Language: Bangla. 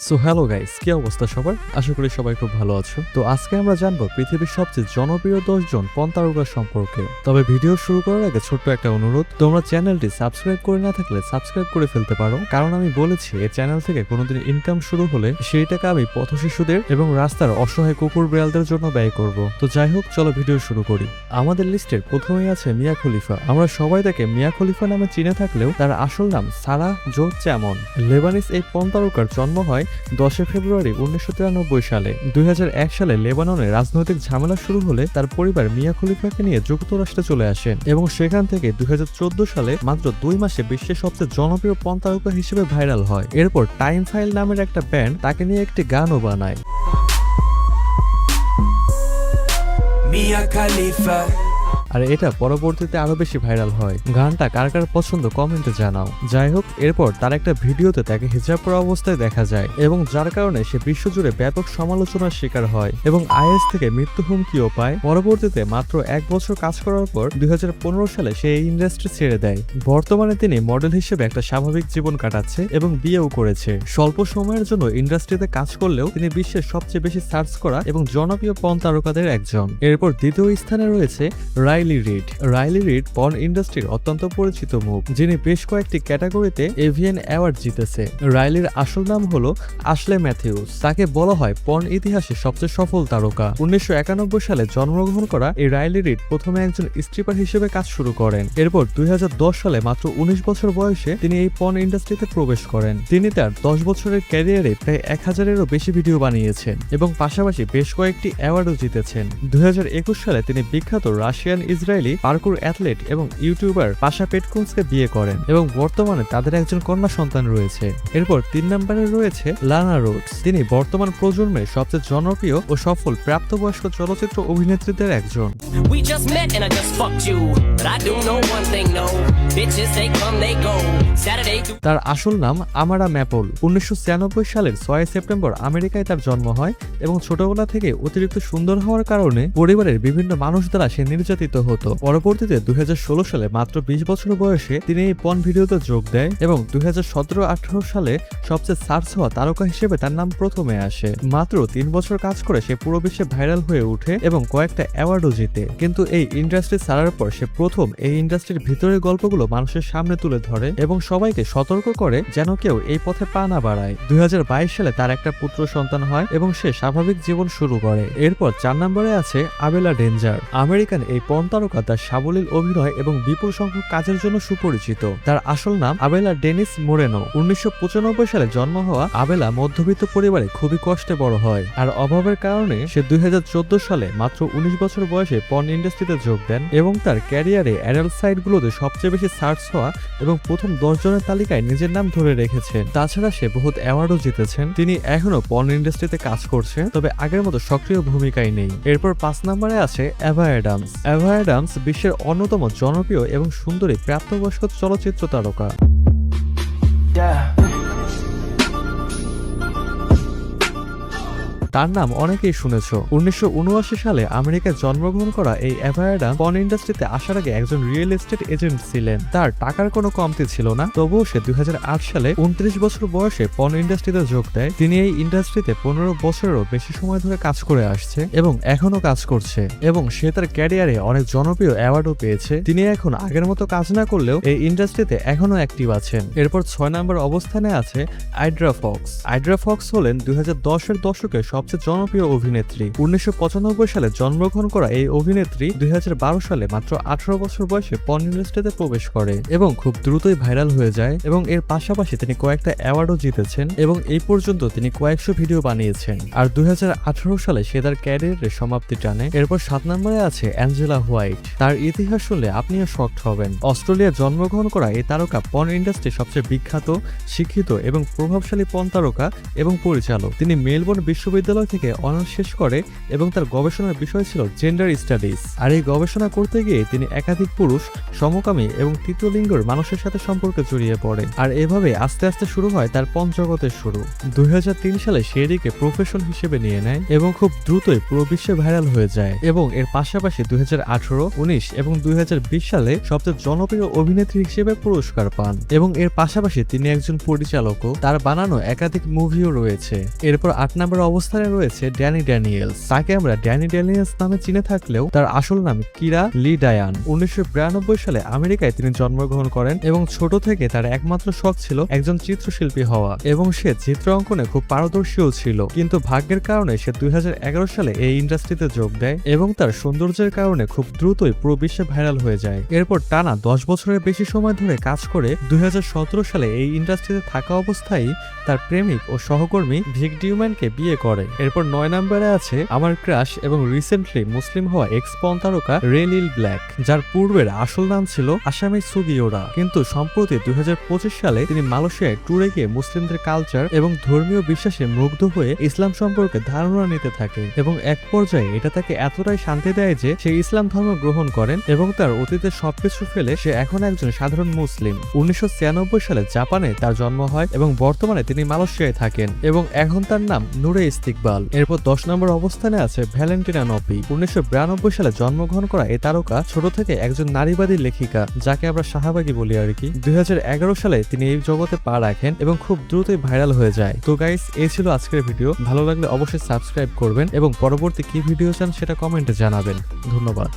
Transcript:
সো হ্যালো গাইস, কি অবস্থা সবার? আশা করি সবাই খুব ভালো আছো। তো আজকে আমরা জানবো পৃথিবীর সবচেয়ে জনপ্রিয় 10 জন পর্ন তারকা সম্পর্কে। তবে ভিডিও শুরু করার আগে ছোট্ট একটা অনুরোধ, তোমরা চ্যানেলটি সাবস্ক্রাইব করে না থাকলে সাবস্ক্রাইব করে ফেলতে পারো, কারণ আমি বলেছি এই চ্যানেল থেকে কোনোদিন ইনকাম শুরু হলে সেই টাকা আমি পথ শিশুদের এবং রাস্তার অসহায় কুকুর বিড়ালদের জন্য ব্যয় করব। তো যাই হোক, চলো ভিডিও শুরু করি। আমাদের লিস্টের প্রথমেই আছে মিয়া খলিফা। আমরা সবাই তাকে মিয়া খলিফা নামে চিনে থাকলেও তার আসল নাম সারাহ জো চ্যামন। লেবানিস এই পর্ন তারকার জন্ম হয় 10 ফেব্রুয়ারি 1993 সালে। 2001 সালে লেবাননে রাজনৈতিক ঝামেলা শুরু হলে তার পরিবার মিয়া খলিফাকে নিয়ে যুক্তরাষ্ট্রে চলে আসেন এবং সেখান থেকে 2014 সালে মাত্র 2 মাসে বিশ্বের সবচেয়ে জনপ্রিয় পর্ন তারকা হিসেবে ভাইরাল হয়। এরপর টাইম ফাইল নামের একটা ব্যান্ড তাকে নিয়ে একটি গানও বানায়। Mia Khalifa. আর এটা পরবর্তীতে আরো বেশি ভাইরাল হয়। গানটা কার কার পছন্দ কমেন্টে জানাও। যাই হোক, এরপর তার একটা ভিডিওতে তাকে হিজাব পরা অবস্থায় দেখা যায় এবং যার কারণে সে বিশ্বজুড়ে ব্যাপক সমালোচনার শিকার হয় এবং আইএস থেকে মৃত্যু হুমকিও পায়। পরবর্তীতে মাত্র 1 বছর কাজ করার পর 2015 সালে সে এই ইন্ডাস্ট্রি ছেড়ে দেয়। বর্তমানে তিনি মডেল হিসেবে একটা স্বাভাবিক জীবন কাটাচ্ছে এবং বিয়েও করেছে। স্বল্প সময়ের জন্য ইন্ডাস্ট্রিতে কাজ করলেও তিনি বিশ্বের সবচেয়ে বেশি সার্চ করা এবং জনপ্রিয় পর্ন তারকাদের একজন। এরপর দ্বিতীয় স্থানে রয়েছে Riley Reid. Riley Reid porn ইন্ডাস্ট্রির অত্যন্ত পরিচিত মুখ, যিনি বেশ কয়েকটি ক্যাটাগরিতে এভিএন অ্যাওয়ার্ড জিতেছে। রাইলির আসল নাম হলো আশলে ম্যাথিউস। তাকে বলা হয় পর্ন ইতিহাসে সবচেয়ে সফল তারকা। 1991 সালে জন্মগ্রহণ করা এই রাইলি রিড প্রথমে একজন স্ট্রিপার হিসেবে কাজ শুরু করেন। এরপর 2010 সালে মাত্র 19 বছর বয়সে তিনি এই পর্ন ইন্ডাস্ট্রিতে প্রবেশ করেন। তিনি তার 10 বছরের ক্যারিয়ারে প্রায় 1000-এরও বেশি ভিডিও বানিয়েছেন এবং পাশাপাশি বেশ কয়েকটি অ্যাওয়ার্ডও জিতেছেন। 2021 সালে তিনি বিখ্যাত রাশিয়ান ইসরায়েলি পার্কুর অ্যাথলেট এবং ইউটিউবার পাশা পেটকুন্সকে বিয়ে করেন এবং বর্তমানে তাদের একজন কন্যা সন্তান রয়েছে। এরপর 3 নম্বরে রয়েছে লানা রোডস। তিনি বর্তমান প্রজন্মের সবচেয়ে জনপ্রিয় ও সফল প্রাপ্তবয়স্ক চলচ্চিত্র অভিনেত্রীদের একজন। We just met and I just fucked you. But I do know one thing, no. Bitches, they come, they go. Saturday through তার আসল নাম আমারা ম্যাপল। 1996 সালের 6 সেপ্টেম্বর আমেরিকায় তার জন্ম হয় এবং ছোটবেলা থেকে অতিরিক্ত সুন্দর হওয়ার কারণে পরিবারের বিভিন্ন মানুষ দ্বারা সে নির্যাতিত হতো। পরবর্তীতে 2016 সালে মাত্র 20 বছর বয়সে তিনি এই পর্ন ভিডিওতে যোগ দেয় এবং 2017-18 সালে সবচেয়ে সার্চ হওয়া তারকা হিসেবে তার নাম প্রথমে আসে। মাত্র 3 বছর কাজ করে সে পুরো বিশ্বে ভাইরাল হয়ে ওঠে এবং কয়েকটা অ্যাওয়ার্ডও জিতে। কিন্তু এই ইন্ডাস্ট্রি ছাড়ার পর সে প্রথম এই ইন্ডাস্ট্রির ভিতরের গল্পগুলো মানুষের সামনে তুলে ধরে এবং সবাইকে সতর্ক করে যেন কেউ এই পথে পা না বাড়ায়। 2022 সালে তার একটা পুত্র সন্তান হয় এবং সে স্বাভাবিক জীবন শুরু করে। এরপর 4 নম্বরে আছে আবেলা ডেঞ্জার। আমেরিকান এই পর্ন তারকা তার সাবলীল অভিনয় এবং বিপুল সংখ্যক কাজের জন্য সুপরিচিত। তার আসল নাম আবেলা ডেনিস মোরেনো। 1995 সালে জন্ম হওয়া আবেলা মধ্যবিত্ত পরিবারে খুবই কষ্টে বড় হয় আর অভাবের কারণে সে 2014 সালে মাত্র 19 বছর বয়সে পর্ন ইন্ডাস্ট্রিতে যোগ দেন এবং তার ক্যারিয়ারে অ্যাডাল্ট সাইটগুলোতে সবচেয়ে বেশি সার্চ হওয়া এবং প্রথম 10 জনের তালিকায় নিজের নাম ধরে রেখেছেন। তাছাড়া সে বহুত অ্যাওয়ার্ডও জিতেছেন। তিনি এখনো পর্ন ইন্ডাস্ট্রিতে কাজ করছেন, তবে আগের মতো সক্রিয় ভূমিকায় নেই। এরপর 5 নম্বরে আছে এভা অ্যাডামস। এভা অ্যাডামস বিশ্বের অন্যতম জনপ্রিয় এবং সুন্দরী প্রাপ্তবয়স্ক চলচ্চিত্র তারকা। তার নাম অনেকেই শুনেছ। 1979 সালে আমেরিকায় জন্মগ্রহণ করা এই এভা অ্যাডামস পর্ন ইন্ডাস্ট্রিতে আসার আগে একজন রিয়েল এস্টেট এজেন্ট ছিলেন। তার টাকার কোনো কমতি ছিল না, তবুও সে 2008 সালে 29 বছর বয়সে পর্ন ইন্ডাস্ট্রিতে যোগ দেয়। তিনি এই ইন্ডাস্ট্রিতে 15 বছরেরও বেশি সময় ধরে কাজ করে আসছে এবং এখনো কাজ করছে এবং সে তার ক্যারিয়ারে অনেক জনপ্রিয় অ্যাওয়ার্ডও পেয়েছে। তিনি এখন আগের মতো কাজ না করলেও এই ইন্ডাস্ট্রিতে এখনো অ্যাক্টিভ আছেন। এরপর 6 নম্বর অবস্থানে আছে আইড্রা ফক্স। আইড্রা ফক্স হলেন 2010-এর দশকে সবচেয়ে জনপ্রিয় অভিনেত্রী। 1995 সালে জন্মগ্রহণ করা এই অভিনেত্রী 2012 সালে মাত্র 18 বছর বয়সে পর্ন ইন্ডাস্ট্রিতে প্রবেশ করে এবং খুব দ্রুতই ভাইরাল হয়ে যায় এবং এর পাশাপাশি তিনি কয়েকটা অ্যাওয়ার্ডও জিতেছেন এবং এই পর্যন্ত তিনি কয়েকশো ভিডিও বানিয়েছেন। আর 2018 সালে সে তার ক্যারিয়ারের সমাপ্তি টানে। এরপর 7 নম্বরে আছে অ্যাঞ্জেলা হোয়াইট। তার ইতিহাস শুনলে আপনিও শকড হবেন। অস্ট্রেলিয়ায় জন্মগ্রহণ করা এই তারকা পর্ন ইন্ডাস্ট্রির সবচেয়ে বিখ্যাত, শিক্ষিত এবং প্রভাবশালী পর্ন তারকা এবং পরিচালক। তিনি মেলবোর্ন বিশ্ববিদ্যালয় বিশ্ববিদ্যালয় থেকে অনার্স শেষ করে এবং তার গবেষণার বিষয় ছিল জেন্ডার স্টাডিজ। আর এই গবেষণা করতে গিয়ে তিনি একাধিক পুরুষ, সমকামী এবং তৃতীয় লিঙ্গের মানুষের সাথে সম্পর্কে জড়িয়ে পড়েন। আর এভাবে আস্তে আস্তে শুরু হয় তার পঞ্চগতের শুরু। 2003 সালে সে এটিকে প্রফেশন হিসেবে নিয়ে নেয় এবং খুব দ্রুতই পুরো বিশ্বে ভাইরাল হয়ে যায়। এবং এর পাশাপাশি 2018, 19 এবং 2020 সালে সবচেয়ে জনপ্রিয় অভিনেত্রী হিসেবে পুরস্কার পান। এবং এর পাশাপাশি তিনি একজন পরিচালকও, তার বানানো একাধিক মুভিও রয়েছে। এরপর 8 নম্বর অবস্থানে রয়েছে ড্যানি ড্যানিয়েলস। তাকে আমরা ড্যানি ড্যানিয়েলস নামে চিনে থাকলেও তার আসল নাম কিরা লি ডায়ান। 1992 সালে আমেরিকায় তিনি জন্মগ্রহণ করেন এবং ছোট থেকে তার একমাত্র শখ ছিল একজন চিত্রশিল্পী হওয়া এবং সে চিত্র অঙ্কনে খুব পারদর্শীও ছিল। কিন্তু ভাগ্যের কারণে সে 2011 সালে এই ইন্ডাস্ট্রিতে যোগ দেয় এবং তার সৌন্দর্যের কারণে খুব দ্রুতই পুরো বিশ্বে ভাইরাল হয়ে যায়। এরপর টানা 10 বছরের বেশি সময় ধরে কাজ করে 2017 সালে এই ইন্ডাস্ট্রিতে থাকা অবস্থায় তার প্রেমিক ও সহকর্মী ভিক ডিউম্যানকে বিয়ে করে। এরপর 9 নম্বরে আছে আমার ক্রাশ এবং রিসেন্টলি মুসলিম হওয়া এক্স পর্ন তারকা রে লিল ব্ল্যাক, যার পূর্বের আসল নাম ছিল আসামি সুগিওরা। কিন্তু সম্প্রতি 2025 সালে তিনি মালয়েশিয়ায় ট্যুরে গিয়ে মুসলিমদের কালচার এবং ধর্মীয় বিশ্বাসে মুগ্ধ হয়ে ইসলাম সম্পর্কে ধারণা নিতে থাকে এবং এক পর্যায়ে এটা তাকে এতটাই শান্তি দেয় যে সে ইসলাম ধর্ম গ্রহণ করেন এবং তার অতীতের সবকিছু ফেলে সে এখন একজন সাধারণ মুসলিম। 1996 সালে জাপানে তার জন্ম হয় এবং বর্তমানে তিনি মালয়েশিয়ায় থাকেন এবং এখন তার নাম নূরে ইস্তিকবাল। এরপর 10 নম্বর অবস্থানে আছে ভ্যালেন্টিনা নপি। 1992 সালে জন্মগ্রহণ করা এই তারকা ছোট থেকে একজন নারীবাদী লেখিকা, যাকে আমরা শাহবাগী বলি আর কি। 2011 সালে তিনি এই জগতে পা রাখেন এবং খুব দ্রুতই ভাইরাল হয়ে যায়। তো গাইস, এই ছিল আজকের ভিডিও। ভালো লাগলে অবশ্যই সাবস্ক্রাইব করবেন এবং পরবর্তী কি ভিডিও চান সেটা কমেন্টে জানাবেন। ধন্যবাদ।